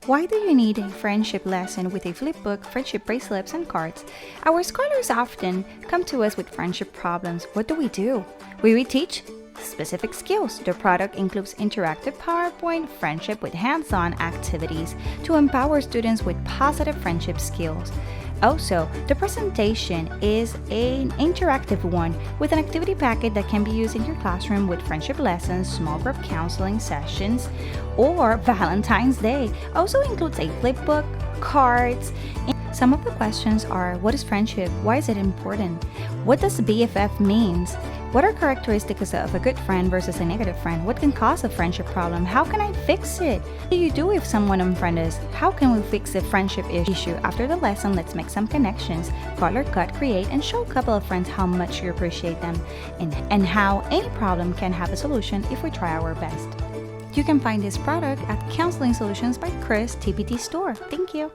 Why do you need a friendship lesson with a flipbook, friendship bracelets, and cards? Our scholars often come to us with friendship problems. What do? We reteach specific skills. The product includes interactive PowerPoint, friendship with hands-on activities to empower students with positive friendship skills. Also, the presentation is an interactive one with an activity packet that can be used in your classroom with friendship lessons, small group counseling sessions, or Valentine's Day. Also includes a flipbook, cards. Some of the questions are: what is friendship? Why is it important? What does BFF means? What are characteristics of a good friend versus a negative friend? What can cause a friendship problem? How can I fix it? What do you do if someone unfriends us? How can we fix a friendship issue? After the lesson, let's make some connections, color, cut, create, and show a couple of friends how much you appreciate them and how any problem can have a solution if we try our best. You can find this product at Counseling Solutions by Chris TPT store. Thank you.